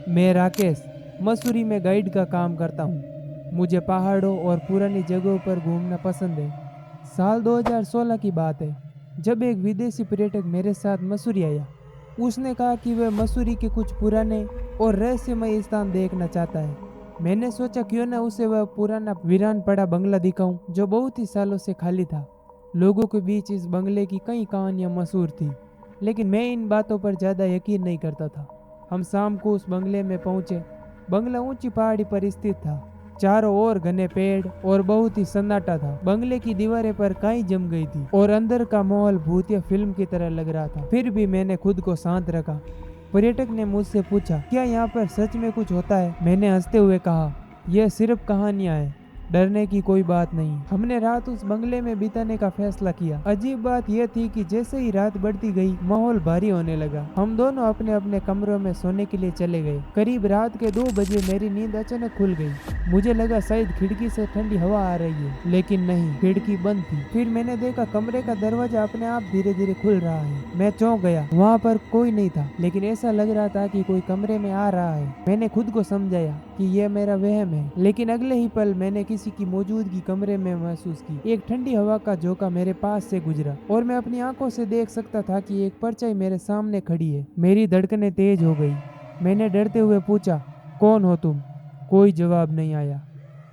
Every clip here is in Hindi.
मैं राकेश मसूरी में गाइड का काम करता हूँ। मुझे पहाड़ों और पुरानी जगहों पर घूमना पसंद है। साल 2016 की बात है, जब एक विदेशी पर्यटक मेरे साथ मसूरी आया। उसने कहा कि वह मसूरी के कुछ पुराने और रहस्यमय स्थान देखना चाहता है। मैंने सोचा क्यों न उसे वह पुराना वीरान पड़ा बंगला दिखाऊं जो बहुत ही सालों से खाली था। लोगों के बीच इस बंगले की कई कहानियां मशहूर थी, लेकिन मैं इन बातों पर ज़्यादा यकीन नहीं करता था। हम शाम को उस बंगले में पहुंचे। बंगला ऊंची पहाड़ी पर स्थित था। चारों ओर घने पेड़ और बहुत ही सन्नाटा था। बंगले की दीवारें पर काई जम गई थी और अंदर का माहौल भूतिया फिल्म की तरह लग रहा था। फिर भी मैंने खुद को शांत रखा। पर्यटक ने मुझसे पूछा, क्या यहाँ पर सच में कुछ होता है? मैंने हंसते हुए कहा, यह सिर्फ कहानियां हैं, डरने की कोई बात नहीं। हमने रात उस बंगले में बिताने का फैसला किया। अजीब बात यह थी कि जैसे ही रात बढ़ती गई माहौल भारी होने लगा। हम दोनों अपने अपने कमरों में सोने के लिए चले गए। करीब रात के 2 बजे मेरी नींद अचानक खुल गई। मुझे लगा शायद खिड़की से ठंडी हवा आ रही है, लेकिन नहीं, खिड़की बंद थी। फिर मैंने देखा कमरे का दरवाजा अपने आप धीरे धीरे खुल रहा है। मैं चौंक गया। वहाँ पर कोई नहीं था, लेकिन ऐसा लग रहा था कि कोई कमरे में आ रहा है। मैंने खुद को समझाया कि यह मेरा वहम है, लेकिन अगले ही पल मैंने किसी की मौजूदगी कमरे में महसूस की। एक ठंडी हवा का झोंका मेरे पास से गुजरा और मैं अपनी आंखों से देख सकता था कि एक परछाई मेरे सामने खड़ी है। मेरी धड़कनें तेज हो गई। मैंने डरते हुए पूछा, कौन हो तुम? कोई जवाब नहीं आया।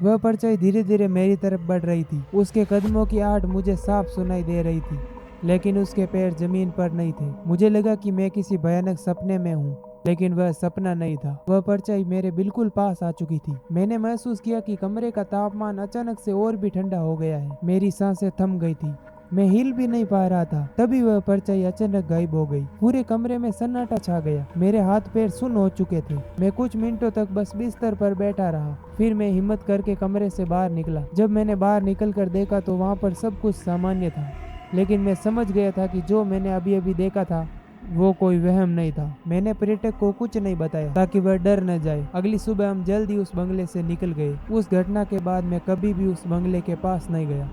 वह परछाई धीरे धीरे मेरी तरफ बढ़ रही थी। उसके कदमों की आहट मुझे साफ सुनाई दे रही थी, लेकिन उसके पैर जमीन पर नहीं थे। मुझे लगा कि मैं किसी भयानक सपने में हूँ, लेकिन वह सपना नहीं था। वह परछाई मेरे बिल्कुल पास आ चुकी थी। मैंने महसूस किया कि कमरे का तापमान अचानक से और भी ठंडा हो गया है। मेरी सांसें थम गई थी। मैं हिल भी नहीं पा रहा था। तभी वह परछाई अचानक गायब हो गई। पूरे कमरे में सन्नाटा छा गया। मेरे हाथ पैर सुन्न हो चुके थे। मैं कुछ मिनटों तक बस बिस्तर पर बैठा रहा। फिर मैं हिम्मत करके कमरे से बाहर निकला। जब मैंने बाहर निकल कर देखा तो वहाँ पर सब कुछ सामान्य था, लेकिन मैं समझ गया था कि जो मैंने अभी अभी देखा था वो कोई वहम नहीं था। मैंने पर्यटक को कुछ नहीं बताया ताकि वह डर न जाए। अगली सुबह हम जल्दी उस बंगले से निकल गए। उस घटना के बाद मैं कभी भी उस बंगले के पास नहीं गया।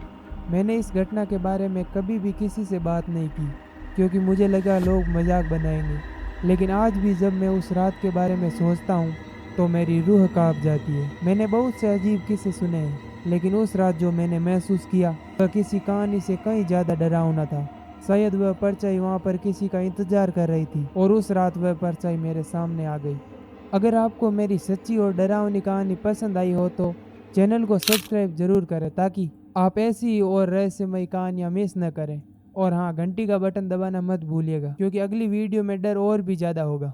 मैंने इस घटना के बारे में कभी भी किसी से बात नहीं की, क्योंकि मुझे लगा लोग मजाक बनाएंगे। लेकिन आज भी जब मैं उस रात के बारे में सोचता हूँ तो मेरी रूह कांप जाती है। मैंने बहुत से अजीब किस्से सुने हैं, लेकिन उस रात जो मैंने महसूस किया वह किसी कहानी से कहीं ज्यादा डरावना था। शायद वह परछाई वहाँ पर किसी का इंतजार कर रही थी और उस रात वह परछाई मेरे सामने आ गई। अगर आपको मेरी सच्ची और डरावनी कहानी पसंद आई हो तो चैनल को सब्सक्राइब जरूर करें, ताकि आप ऐसी और रहस्यमय कहानियाँ मिस न करें। और हाँ, घंटी का बटन दबाना मत भूलिएगा, क्योंकि अगली वीडियो में डर और भी ज़्यादा होगा।